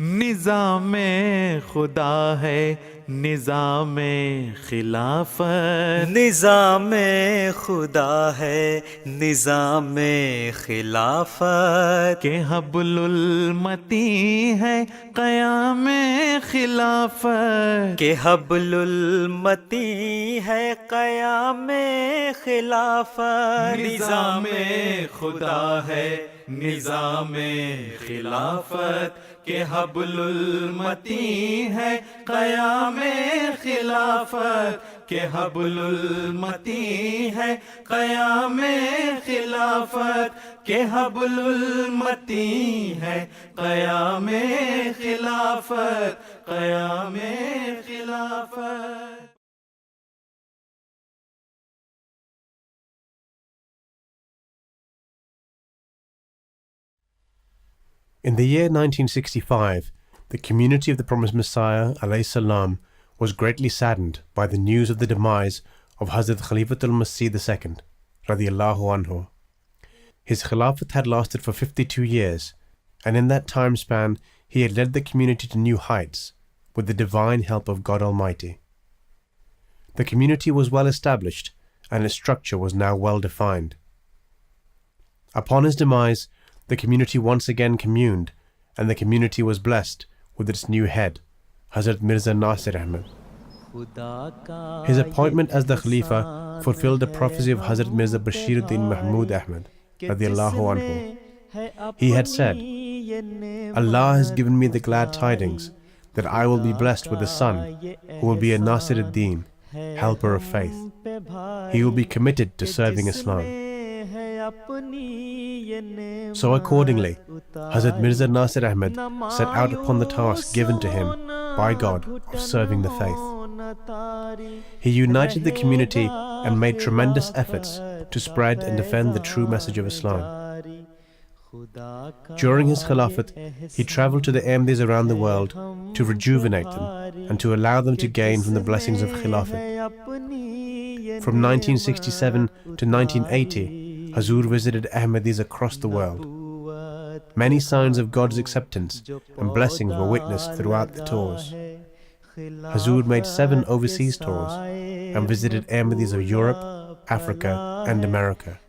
निज़ामे खुदा है निज़ामे खिलाफत, निज़ामे खुदा है निज़ामे खिलाफत, के हब्लुल मती है क़यामे खिलाफत, के हब्लुल मती है क़यामे खिलाफत। निज़ामे खुदा है निज़ामे खिलाफत, के हब्लुल मती है क़यामे खिलाफत, के हब्लुल मती है क़यामे खिलाफत, के हब्लुल मती है क़यामे खिलाफत, क़यामे खिलाफत। In the year 1965, the community of the Promised Messiah alayhi salam was greatly saddened by the news of the demise of Hazrat Khalifatul Masih II radiyallahu anhu. His Khilafat had lasted for 52 years, and in that time span he had led the community to new heights with the divine help of God Almighty. The community was well established and its structure was now well defined. Upon his demise, the community once again communed, and the community was blessed with its new head, Hazrat Mirza Nasir Ahmed. His appointment as the Khalifa fulfilled the prophecy of Hazrat Mirza Bashiruddin Mahmud Ahmed radiyallahu anhu. He had said, Allah has given me the glad tidings that I will be blessed with a son who will be a Nasiruddin, helper of faith. He will be committed to serving Islam. So accordingly, Hazrat Mirza Nasir Ahmed set out upon the task given to him by God of serving the faith. He united the community and made tremendous efforts to spread and defend the true message of Islam. During his Khilafat, he travelled to the Ahmadis around the world to rejuvenate them and to allow them to gain from the blessings of Khilafat. From 1967 to 1980, Hazur visited Ahmadis across the world. Many signs of God's acceptance and blessings were witnessed throughout the tours. Hazur made 7 overseas tours and visited Ahmadis of Europe, Africa and America.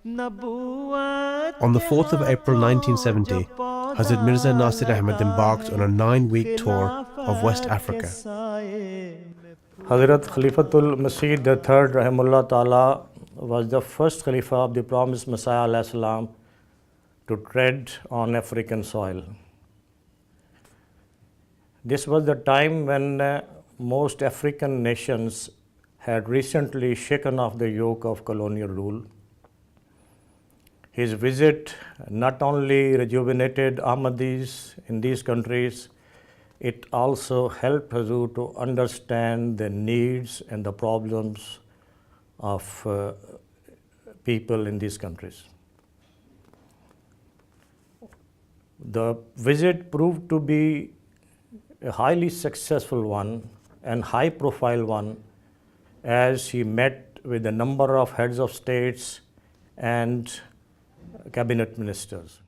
On the 4th of April 1970, Hazrat Mirza Nasir Ahmed embarked on a 9-week tour of West Africa. Hazrat Khalifatul Masih III Rahimullah Ta'ala was the first Khalifa of the Promised Messiah alayhi salam to tread on African soil. This was the time when most African nations had recently shaken off the yoke of colonial rule. His visit not only rejuvenated Ahmadis in these countries, it also helped Hazur to understand the needs and the problems of people in these countries. The visit proved to be a highly successful one and high profile one, as he met with a number of heads of states and cabinet ministers.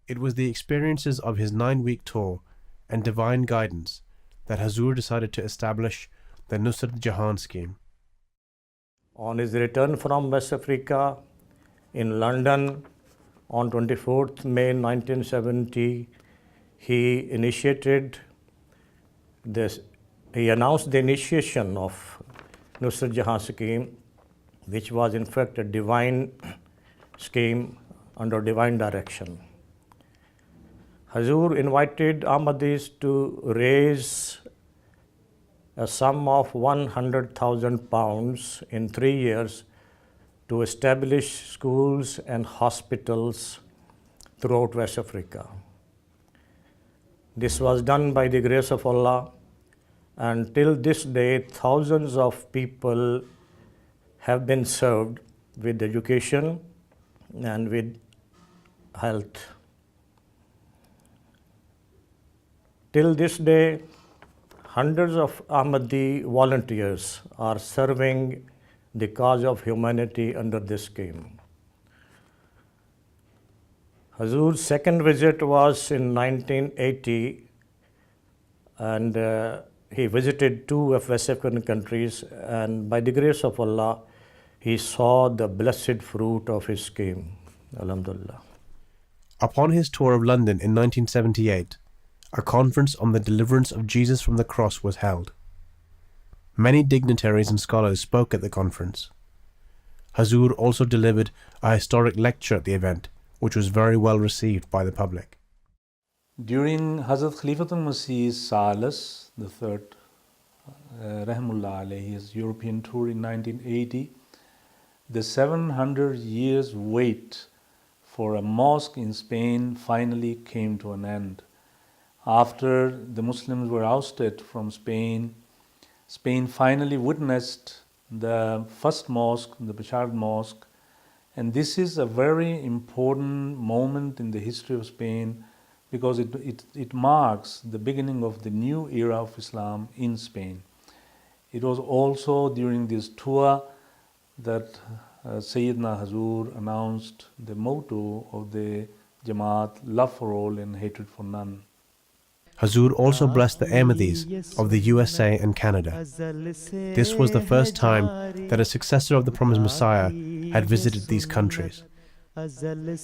It was the experiences of his 9-week tour and divine guidance that Hazur decided to establish the Nusrat Jahan scheme. On his return from West Africa in London on 24th May 1970, he announced the initiation of Nusrat Jahan scheme, which was in fact a divine scheme under divine direction. Hazur invited Ahmadis to raise a sum of 100,000 pounds in 3 years to establish schools and hospitals throughout West Africa. This was done by the grace of Allah, and till this day thousands of people have been served with education and with health. Till this day, hundreds of Ahmadi volunteers are serving the cause of humanity under this scheme. Hazur's second visit was in 1980, and he visited two West African countries, and by the grace of Allah, he saw the blessed fruit of his scheme. Alhamdulillah. Upon his tour of London in 1978, a conference on the deliverance of Jesus from the cross was held. Many dignitaries and scholars spoke at the conference. Hazur also delivered a historic lecture at the event, which was very well received by the public. During Hazrat Khalifatul Masih Salas III, Rahimullah alayhi, his European tour in 1980, the 700 years wait for a mosque in Spain finally came to an end. After the Muslims were ousted from Spain, Spain finally witnessed the first mosque, the Basharat Mosque, and this is a very important moment in the history of Spain because it marks the beginning of the new era of Islam in Spain. It was also during this tour that Sayyidina Hazur announced the motto of the Jamaat, love for all and hatred for none. Hazur also blessed the Ahmadis of the USA and Canada. This was the first time that a successor of the promised Messiah had visited these countries.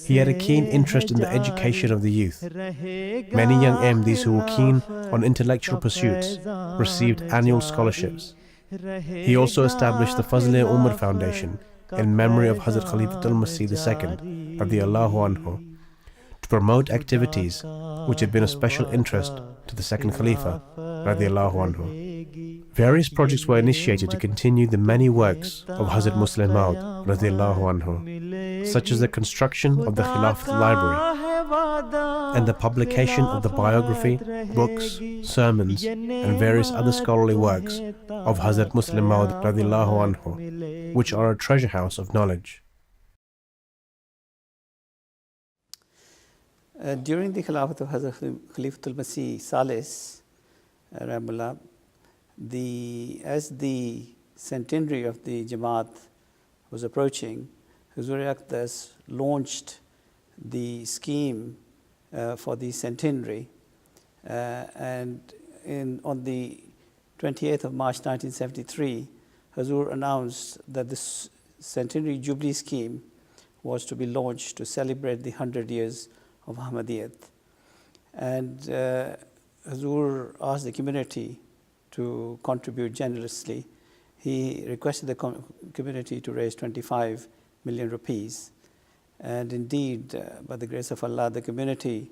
He had a keen interest in the education of the youth. Many young Ahmadis who were keen on intellectual pursuits received annual scholarships. He also established the Fazl-e Umar Foundation in memory of Hazrat Khalifatul Masih II, radiyallahu anhu, to promote activities which had been of special interest to the second Khalifa, radiyallahu anhu. Various projects were initiated to continue the many works of Hazrat Muslim Maud, radiyallahu anhu, such as the construction of the Khilafah Library and the publication of the biography, books, sermons, and various other scholarly works of Hazrat Muslim Maud, radiyallahu anhu, which are a treasure house of knowledge. During the Khilafat of Hazrat Khalifatul Masih Salis, Rahimullah, as the centenary of the Jamaat was approaching, Huzur Aqdas launched the scheme for the centenary, and on the 28th of March 1973, Huzur announced that this centenary Jubilee scheme was to be launched to celebrate the 100 years of Ahmadiyya. And Hazur asked the community to contribute generously. He requested the community to raise 25 million rupees. And indeed, by the grace of Allah, the community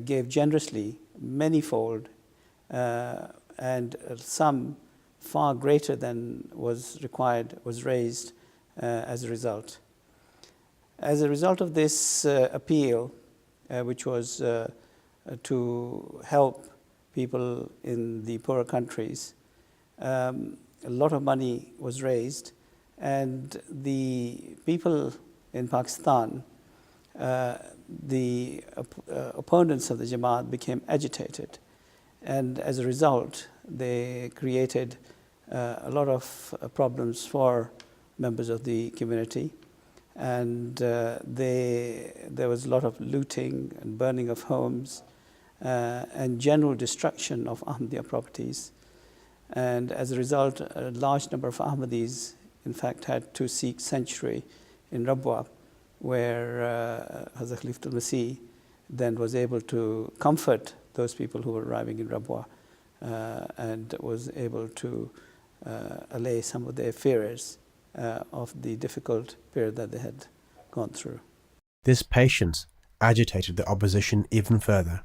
gave generously, manyfold, and some far greater than was required was raised as a result. As a result of this appeal, which was to help people in the poorer countries, a lot of money was raised, and the people in Pakistan, the opponents of the Jamaat became agitated, and as a result they created a lot of problems for members of the community. And there was a lot of looting and burning of homes and general destruction of Ahmadiyya properties. And as a result, a large number of Ahmadis, in fact, had to seek sanctuary in Rabwa, where Hazrat Khalifatul Masih then was able to comfort those people who were arriving in Rabwa and was able to allay some of their fears of the difficult period that they had gone through. This patience agitated the opposition even further.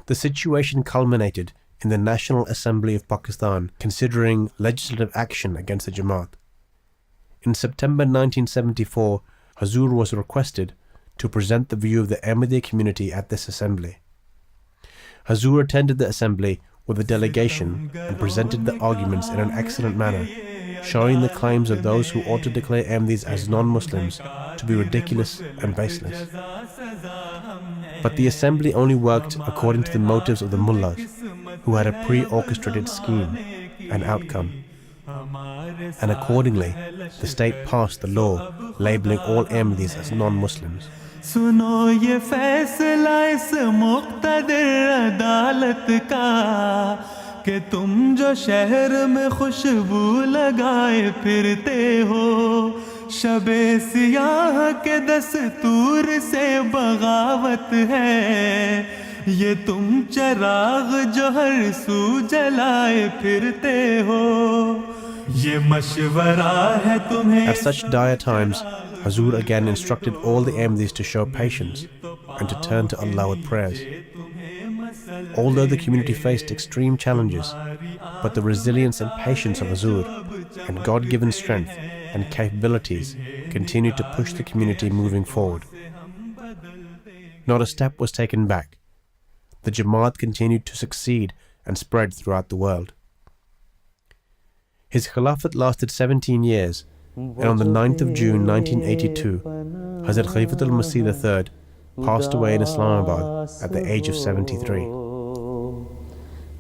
The situation culminated in the National Assembly of Pakistan considering legislative action against the Jamaat. In September 1974, Hazur was requested to present the view of the Ahmadiyya community at this assembly. Hazur attended the assembly with a delegation and presented the arguments in an excellent manner, showing the claims of those who ought to declare Ahmadis as non-Muslims to be ridiculous and baseless. But the assembly only worked according to the motives of the mullahs, who had a pre-orchestrated scheme and outcome. And accordingly, the state passed the law labeling all Ahmadis as non-Muslims. सुनो ये फैसला इस मुक़्तदिर अदालत का कि तुम जो शहर में खुशबू लगाए फिरते हो शबे सियाह के दस्तूर से बगावत है ये तुम चराग जो हर सू जलाए फिरते हो ये मशवरा है तुम्हें At such dire times, Hazur again instructed all the Ahmadis to show patience and to turn to Allah with prayers. Although the community faced extreme challenges, but the resilience and patience of Hazur and God-given strength and capabilities continued to push the community moving forward. Not a step was taken back. The Jamaat continued to succeed and spread throughout the world. His Khilafat lasted 17 years, and on the 9th of June 1982, Hazrat Khalifatul Masih III passed away in Islamabad at the age of 73.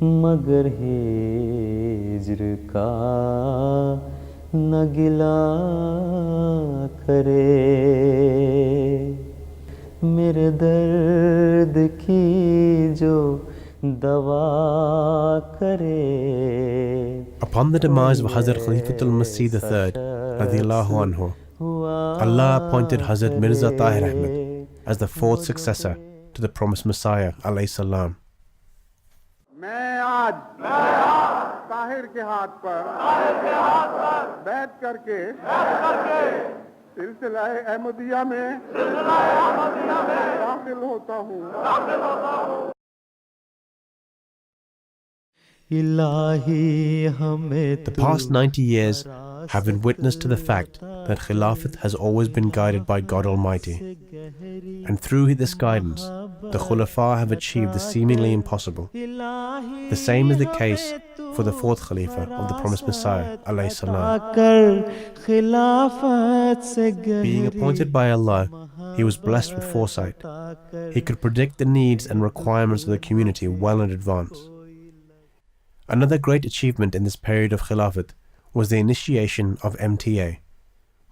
मगर हिज्र का न गिला करे मेरे दर्द की जो दवा करे. Upon the demise of Hazrat Khalifatul Masih III, radiyallahu anhu, Allah appointed Hazrat Mirza Tahir Ahmad as the fourth successor to the promised Messiah alayhi salam. मैं आज ताहिर के हाथ पर बैठ करके सिलसिला अहमदिया में दाखिल होता हूँ. The past 90 years have been witness to the fact that Khilafat has always been guided by God Almighty. And through this guidance, the Khulafa have achieved the seemingly impossible. The same is the case for the fourth Khalifa of the promised Messiah, alayhi salam. Being appointed by Allah, he was blessed with foresight. He could predict the needs and requirements of the community well in advance. Another great achievement in this period of Khilafat was the initiation of MTA,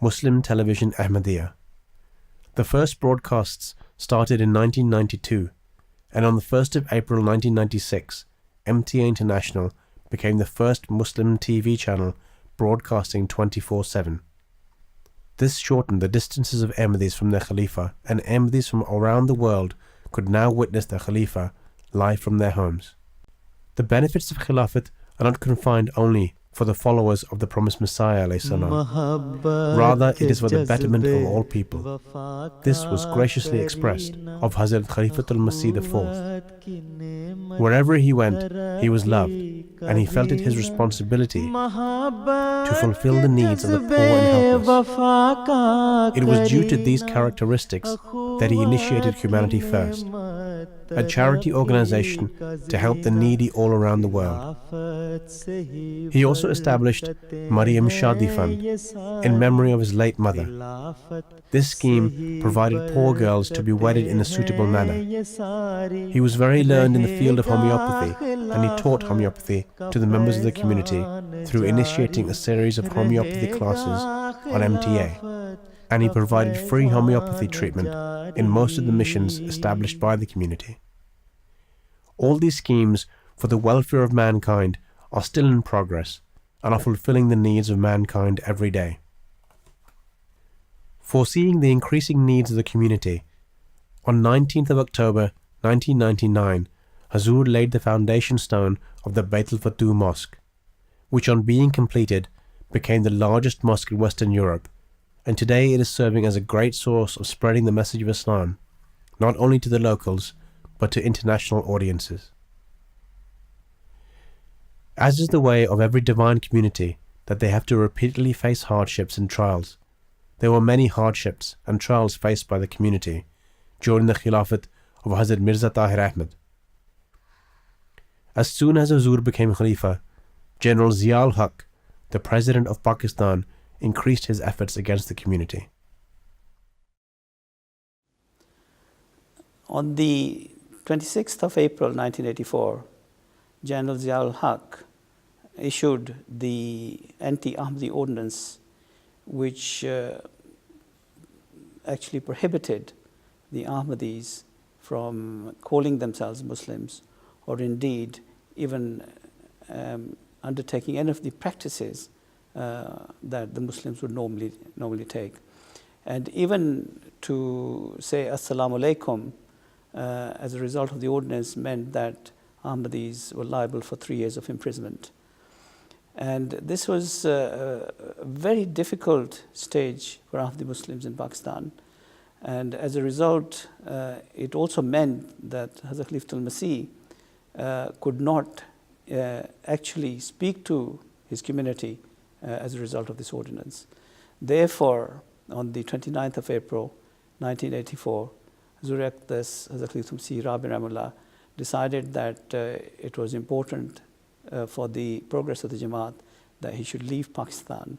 Muslim Television Ahmadiyya. The first broadcasts started in 1992, and on the 1st of April 1996, MTA International became the first Muslim TV channel broadcasting 24/7. This shortened the distances of Ahmadis from their Khalifa, and Ahmadis from around the world could now witness their Khalifa live from their homes. The benefits of Khilafat are not confined only for the followers of the promised Messiah alayhi salam. Rather, it is for the betterment of all people. This was graciously expressed of Hazrat Khalifatul Masih IV. Wherever he went, he was loved, and he felt it his responsibility to fulfill the needs of the poor and helpless. It was due to these characteristics that he initiated humanity first, a charity organization to help the needy all around the world. He also established Maryam Shadi Fund in memory of his late mother. This scheme provided poor girls to be wedded in a suitable manner. He was very learned in the field of homeopathy, and he taught homeopathy to the members of the community through initiating a series of homeopathy classes on MTA, and he provided free homeopathy treatment in most of the missions established by the community. All these schemes for the welfare of mankind are still in progress and are fulfilling the needs of mankind every day. Foreseeing the increasing needs of the community, on 19th of October 1999, Hazur laid the foundation stone of the Beit al-Fatuh Mosque, which on being completed became the largest mosque in Western Europe, and today it is serving as a great source of spreading the message of Islam, not only to the locals, but to international audiences. As is the way of every divine community, that they have to repeatedly face hardships and trials, there were many hardships and trials faced by the community during the Khilafat of Hazrat Mirza Tahir Ahmad. As soon as Hazur became Khalifa, General Zia-ul-Haq, the President of Pakistan, increased his efforts against the community. On the 26th of April 1984, General Zia-ul-Haq issued the anti-Ahmadi ordinance, which actually prohibited the Ahmadis from calling themselves Muslims, or indeed even undertaking any of the practices that the Muslims would normally take. And even to say Assalamu alaikum as a result of the ordinance meant that Ahmadis were liable for 3 years of imprisonment. And this was a very difficult stage for Ahmadi Muslims in Pakistan. And as a result, it also meant that Hazrat Khalifatul Masih could not actually speak to his community as a result of this ordinance. Therefore, on the 29th of April, 1984, Hazrat Khalifatul Masih Rabi Rahimahullah decided that it was important for the progress of the Jamaat that he should leave Pakistan.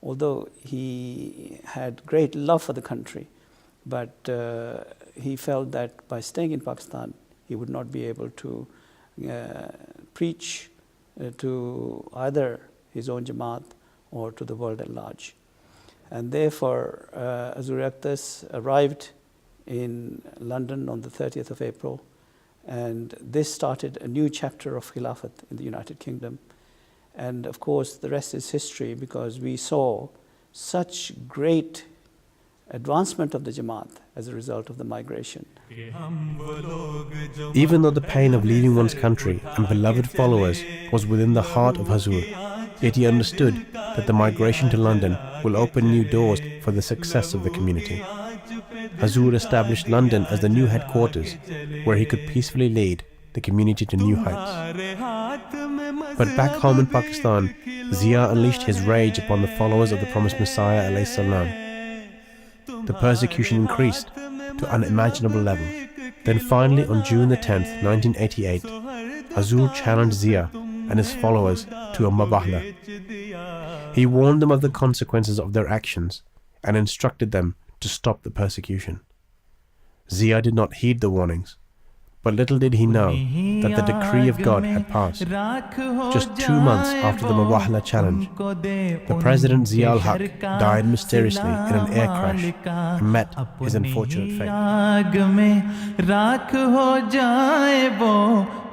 Although he had great love for the country, but he felt that by staying in Pakistan, he would not be able to preach to either his own Jamaat or to the world at large. And therefore, Hazur Akhtas arrived in London on the 30th of April, and this started a new chapter of Khilafat in the United Kingdom. And of course, the rest is history, because we saw such great advancement of the Jamaat as a result of the migration. Even though the pain of leaving one's country and beloved followers was within the heart of Hazur, yet he understood that the migration to London will open new doors for the success of the community. Hazur established London as the new headquarters, where he could peacefully lead the community to new heights. But back home in Pakistan, Zia unleashed his rage upon the followers of the promised Messiah alayhi salam. The persecution increased to unimaginable levels. Then finally, on June the 10th, 1988, Hazur challenged Zia and his followers to a mubahla. He warned them of the consequences of their actions and instructed them to stop the persecution. Zia did not heed the warnings, but little did he know that the decree of God had passed. Just 2 months after the Mubahla challenge, the President Zia al-Haq died mysteriously in an air crash and met his unfortunate fate.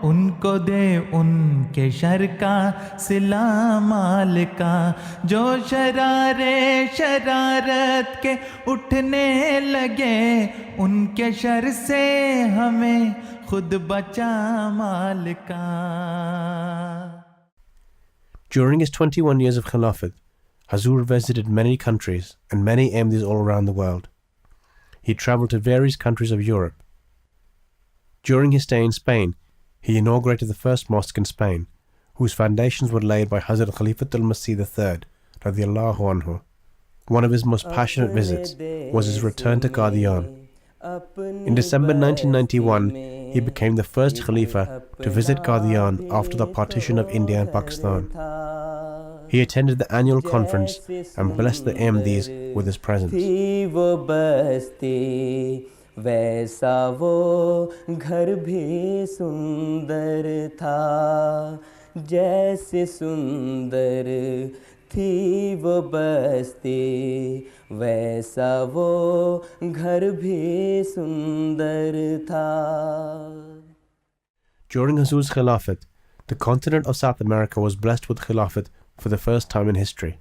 उनको दे उनके sir का सिला माल का जो शरारत के उठने लगे उनके शर से हमें खुद बचा माल का. During his 21 years of Khilafat, Hazur visited many countries and many Ahmadis all around the world. He travelled to various countries of Europe. During his stay in Spain, he inaugurated the first mosque in Spain, whose foundations were laid by Hazrat Khalifatul Masih III, radiallahu anhu. One of his most passionate visits was his return to Qadian. In December 1991, he became the first Khalifa to visit Qadian after the partition of India and Pakistan. He attended the annual conference and blessed the Ahmadis with his presence. वैसा वो घर भी सुंदर था जैसे सुंदर थी वो बस्ती वैसा वो घर भी सुंदर था. During Hazur's Khilafat, the continent of South America was blessed with Khilafat for the first time in history.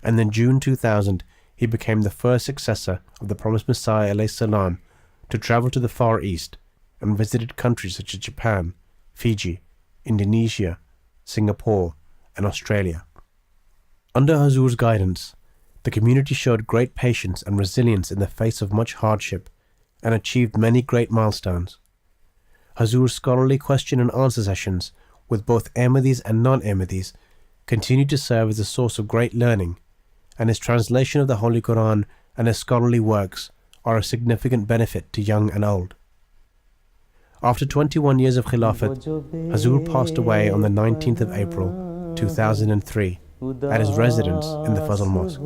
And in June 2000, he became the first successor of the promised Messiah alayhi salam to travel to the Far East and visited countries such as Japan, Fiji, Indonesia, Singapore, and Australia. Under Hazur's guidance, the community showed great patience and resilience in the face of much hardship and achieved many great milestones. Hazur's scholarly question and answer sessions with both Ahmadis and non-Ahmadis continued to serve as a source of great learning, and his translation of the Holy Quran and his scholarly works are a significant benefit to young and old. After 21 years of Khilafat, Hazur passed away on the 19th of April 2003 at his residence in the Fazl Mosque.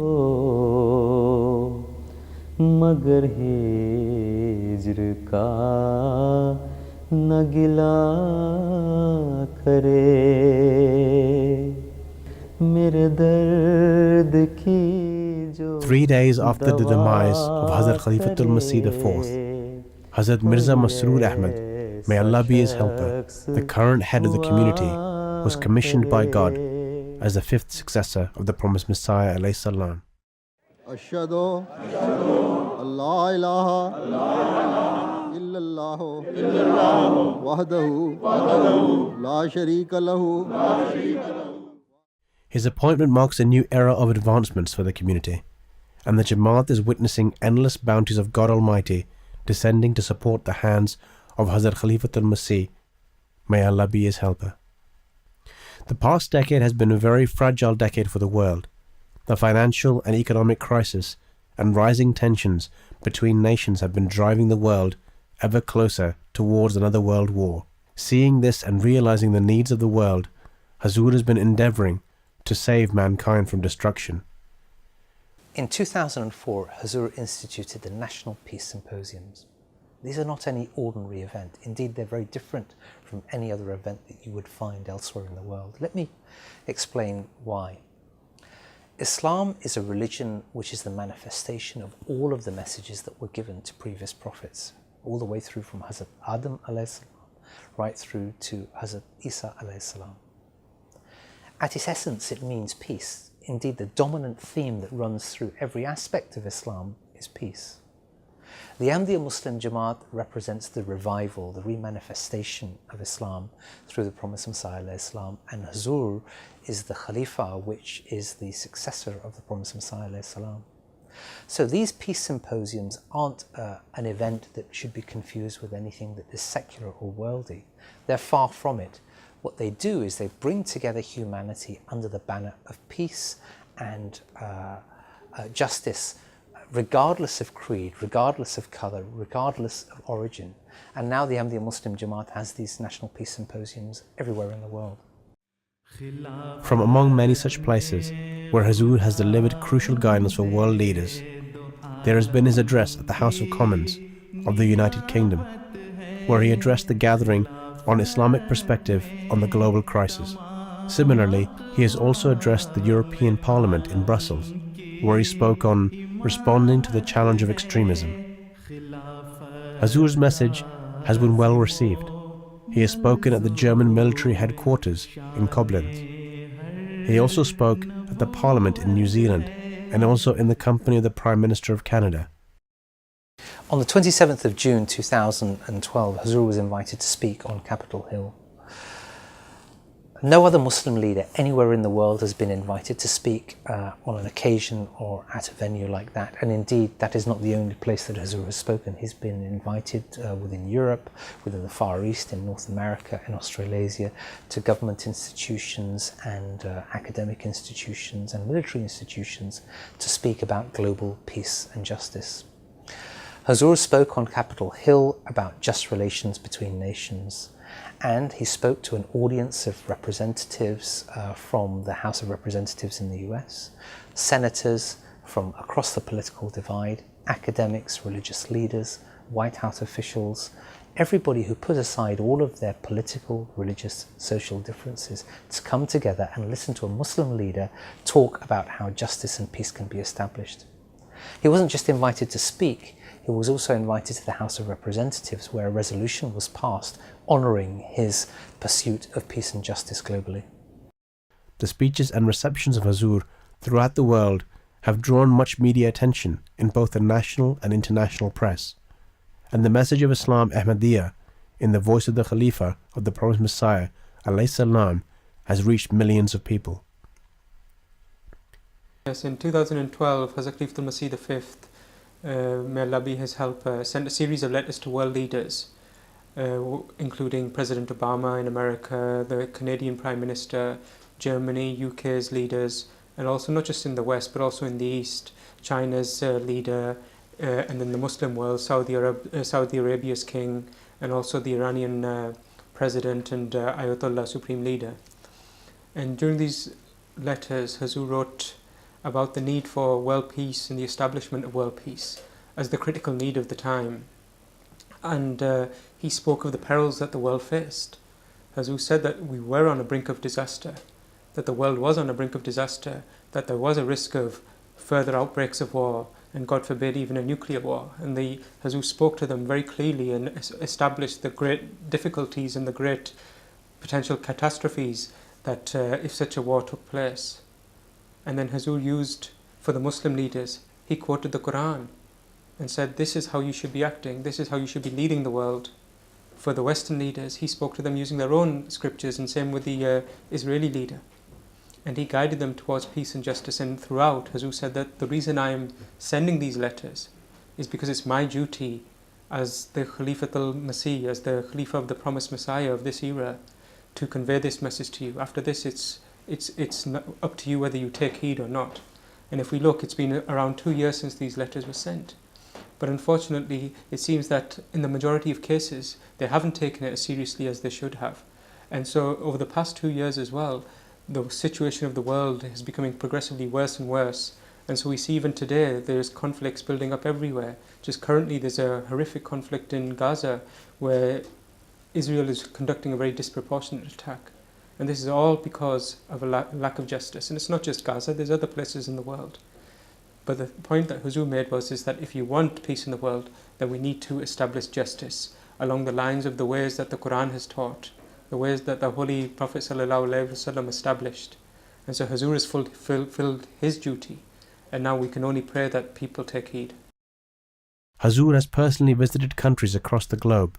मगर हिज्र का न गिला करे मेरे दर्द की जो 3 days after the demise of Hazrat Khalifatul Masih IV, Hazrat Mirza Masroor Ahmad, may Allah be his helper, the current head of the community, was commissioned by God as the fifth successor of the promised Messiah alayhi salam. Ashhadu Allah ilaha illallah wahdahu la sharika lahu. His appointment marks a new era of advancements for the community, and the Jamaat is witnessing endless bounties of God Almighty descending to support the hands of Hazrat Khalifatul Masih. May Allah be his helper. The past decade has been a very fragile decade for the world. The financial and economic crisis and rising tensions between nations have been driving the world ever closer towards another world war. Seeing this and realizing the needs of the world, Hazur has been endeavoring to save mankind from destruction. In 2004, Hazur instituted the National Peace Symposiums. These are not any ordinary event. Indeed, they're very different from any other event that you would find elsewhere in the world. Let me explain why. Islam is a religion which is the manifestation of all of the messages that were given to previous prophets, all the way through from Hazrat Adam alayhi salam, right through to Hazrat Isa alayhi salam. At its essence, it means peace. Indeed, the dominant theme that runs through every aspect of Islam is peace. The Ahmadiyya Muslim Jamaat represents the revival, the remanifestation of Islam through the promised Messiah alayhi salam, and Hazur is the Khalifa, which is the successor of the promised Messiah alayhi salam. So these peace symposiums aren't an event that should be confused with anything that is secular or worldly. They're far from it. What they do is they bring together humanity under the banner of peace and justice, regardless of creed, regardless of colour, regardless of origin. And now the Ahmadiyya Muslim Jamaat has these national peace symposiums everywhere in the world. From among many such places where Hazur has delivered crucial guidance for world leaders, there has been his address at the House of Commons of the United Kingdom, where he addressed the gathering on Islamic perspective on the global crisis. Similarly, he has also addressed the European Parliament in Brussels, where he spoke on responding to the challenge of extremism. Hazur's message has been well received. He has spoken at the German military headquarters in Koblenz. He also spoke at the Parliament in New Zealand and also in the company of the Prime Minister of Canada. On the 27th of June 2012, Hazur was invited to speak on Capitol Hill. No other Muslim leader anywhere in the world has been invited to speak on an occasion or at a venue like that. And indeed, that is not the only place that Hazur has spoken. He's been invited within Europe, within the Far East, in North America, in Australasia, to government institutions and academic institutions and military institutions to speak about global peace and justice. Hazur spoke on Capitol Hill about just relations between nations, and he spoke to an audience of representatives from the House of Representatives in the US, senators from across the political divide, academics, religious leaders, White House officials, everybody who put aside all of their political, religious, social differences to come together and listen to a Muslim leader talk about how justice and peace can be established. He wasn't just invited to speak, he was also invited to the House of Representatives, where a resolution was passed honouring his pursuit of peace and justice globally. The speeches and receptions of Hazur throughout the world have drawn much media attention in both the national and international press, and the message of Islam Ahmadiyya in the voice of the Khalifa of the promised Messiah alayhi salam has reached millions of people. Yes, in 2012, Hazrat Khalifatul Masih V, may Allah be his helper, sent a series of letters to world leaders, including President Obama in America, the Canadian Prime Minister, Germany, UK's leaders, and also not just in the West, but also in the East, China's leader, and then the Muslim world, Saudi Arabia's king, and also the Iranian president and Ayatollah supreme leader. And during these letters, Hazur wrote about the need for world peace and the establishment of world peace as the critical need of the time. And he spoke of the perils that the world faced. Hazur said that we were on the brink of disaster, that the world was on the brink of disaster, that there was a risk of further outbreaks of war, and God forbid even a nuclear war. And the Hazur spoke to them very clearly and established the great difficulties and the great potential catastrophes that if such a war took place. And then Hazur used, for the Muslim leaders, he quoted the Quran and said, this is how you should be acting, this is how you should be leading the world. For the Western leaders, he spoke to them using their own scriptures, and same with the Israeli leader. And he guided them towards peace and justice. And throughout, Hazur said that the reason I am sending these letters is because it's my duty as the Khalifatul al-Masih, as the Khalifa of the promised Messiah of this era, to convey this message to you. After this, it's up to you whether you take heed or not. And if we look, it's been around 2 years since these letters were sent. But unfortunately, it seems that in the majority of cases, they haven't taken it as seriously as they should have. And so over the past 2 years as well, the situation of the world is becoming progressively worse and worse. And so we see even today, there's conflicts building up everywhere. Just currently, there's a horrific conflict in Gaza where Israel is conducting a very disproportionate attack. And this is all because of a lack of justice. And it's not just Gaza, there's other places in the world. But the point that Hazur made is that if you want peace in the world, then we need to establish justice along the lines of the ways that the Quran has taught, the ways that the Holy Prophet ﷺ established. And so Hazur has fulfilled his duty, and now we can only pray that people take heed. Hazur has personally visited countries across the globe.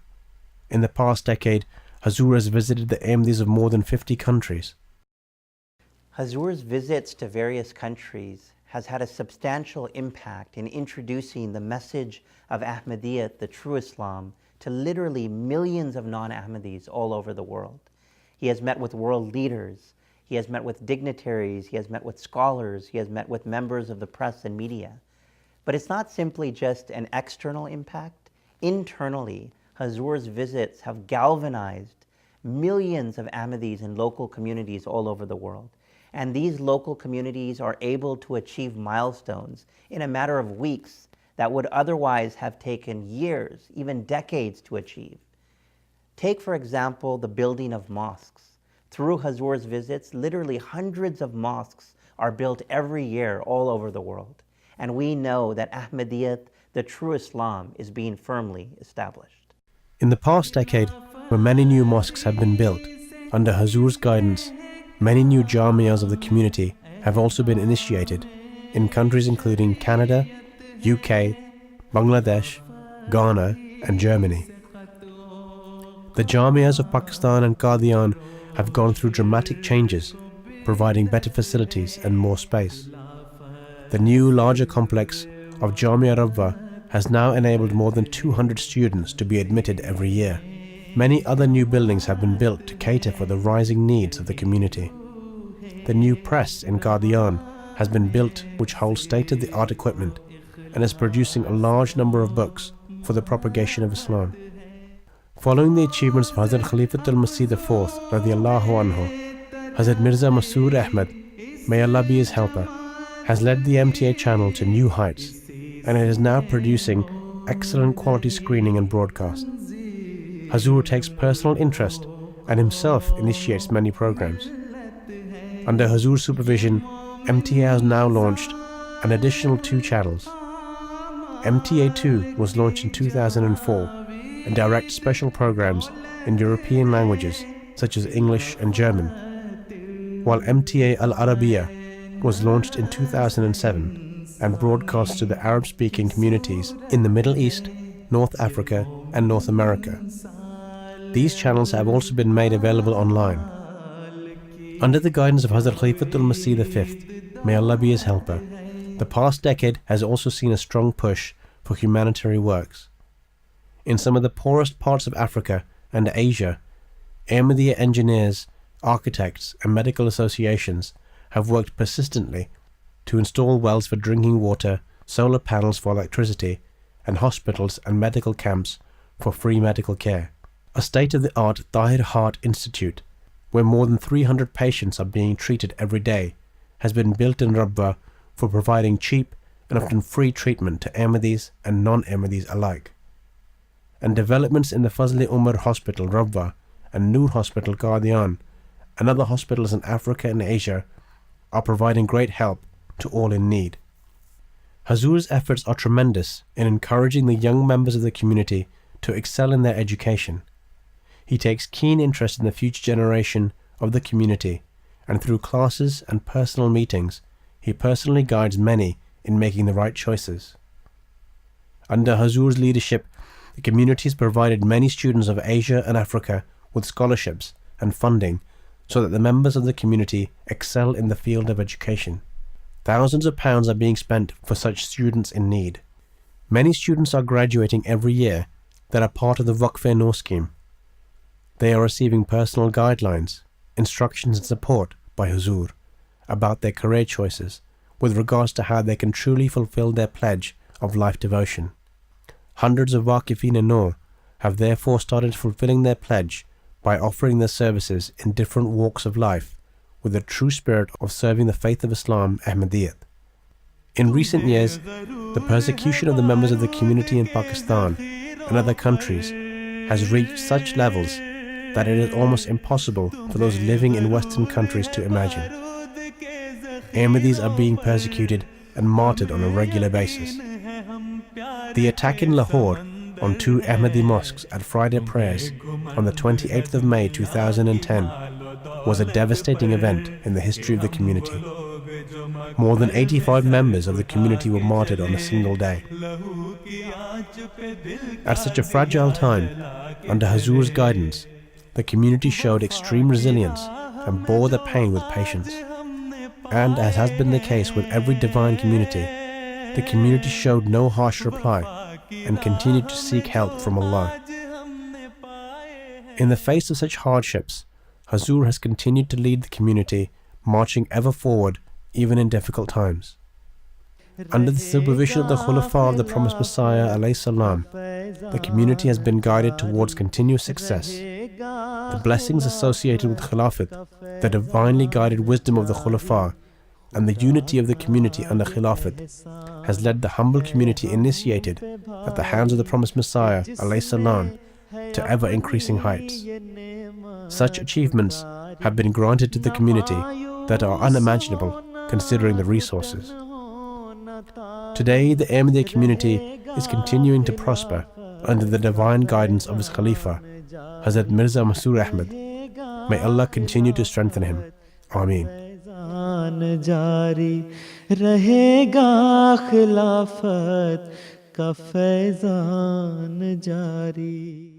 In the past decade, Hazur has visited the Ahmadis of more than 50 countries. Hazur's visits to various countries has had a substantial impact in introducing the message of Ahmadiyya, the true Islam, to literally millions of non-Ahmadis all over the world. He has met with world leaders, he has met with dignitaries, he has met with scholars, he has met with members of the press and media. But it's not simply just an external impact. Internally, Hazur's visits have galvanized millions of Ahmadis in local communities all over the world. And these local communities are able to achieve milestones in a matter of weeks that would otherwise have taken years, even decades to achieve. Take, for example, the building of mosques. Through Hazur's visits, literally hundreds of mosques are built every year all over the world. And we know that Ahmadiyya, the true Islam, is being firmly established. In the past decade, when many new mosques have been built, under Hazur's guidance, many new jamias of the community have also been initiated in countries including Canada, UK, Bangladesh, Ghana, and Germany. The jamias of Pakistan and Qadian have gone through dramatic changes, providing better facilities and more space. The new, larger complex of Jamia Rabwa has now enabled more than 200 students to be admitted every year. Many other new buildings have been built to cater for the rising needs of the community. The new press in Qadian has been built, which holds state-of-the-art equipment and is producing a large number of books for the propagation of Islam. Following the achievements of Hazrat Khalifatul al-Masih IV radiyallahu anhu, Hazrat Mirza Masroor Ahmad, may Allah be his helper, has led the MTA channel to new heights, and it is now producing excellent quality screening and broadcast. Hazur takes personal interest and himself initiates many programs. Under Hazur's supervision, MTA has now launched an additional 2 channels. MTA 2 was launched in 2004 and directs special programs in European languages such as English and German, while MTA Al-Arabiya was launched in 2007 and broadcasts to the Arab-speaking communities in the Middle East, North Africa and North America. These channels have also been made available online. Under the guidance of Hazrat Khalifatul al-Masih V, may Allah be his helper, the past decade has also seen a strong push for humanitarian works. In some of the poorest parts of Africa and Asia, Ahmadiyya engineers, architects and medical associations have worked persistently to install wells for drinking water, solar panels for electricity, and hospitals and medical camps for free medical care. A state-of-the-art Tahir Heart Institute, where more than 300 patients are being treated every day, has been built in Rabwa for providing cheap and often free treatment to Ahmadis and non-Ahmadis alike. And developments in the Fazl-e Umar Hospital Rabwa and Noor Hospital Qadian and other hospitals in Africa and Asia are providing great help to all in need. Hazur's efforts are tremendous in encouraging the young members of the community to excel in their education. He takes keen interest in the future generation of the community, and through classes and personal meetings, he personally guides many in making the right choices. Under Hazur's leadership, the community has provided many students of Asia and Africa with scholarships and funding so that the members of the community excel in the field of education. Thousands of pounds are being spent for such students in need. Many students are graduating every year that are part of the Waqf Noor scheme. They are receiving personal guidelines, instructions and support by Hazur about their career choices with regards to how they can truly fulfill their pledge of life devotion. Hundreds of Waqifin Noor have therefore started fulfilling their pledge by offering their services in different walks of life with a true spirit of serving the faith of Islam, Ahmadiyya. In recent years, the persecution of the members of the community in Pakistan and other countries has reached such levels that it is almost impossible for those living in Western countries to imagine. Ahmadis are being persecuted and martyred on a regular basis. The attack in Lahore on 2 Ahmadi mosques at Friday prayers on the 28th of May 2010 was a devastating event in the history of the community. More than 85 members of the community were martyred on a single day. At such a fragile time, under Hazur's guidance, the community showed extreme resilience and bore the pain with patience. And as has been the case with every divine community, the community showed no harsh reply and continued to seek help from Allah. In the face of such hardships, Hazur has continued to lead the community, marching ever forward even in difficult times. Under the supervision of the Khulafa of the Promised Messiah ﷺ, the community has been guided towards continuous success. The blessings associated with Khilafat, the divinely guided wisdom of the Khulafa, and the unity of the community under Khilafat has led the humble community initiated at the hands of the Promised Messiah ﷺ to ever increasing heights. Such achievements have been granted to the community that are unimaginable considering the resources. Today, the Ahmadiyya community is continuing to prosper under the divine guidance of his Khalifa, Hazrat Mirza Masroor Ahmad. May Allah continue to strengthen him. Ameen. जारी रहेगा खिलाफत का फैज़ान जारी।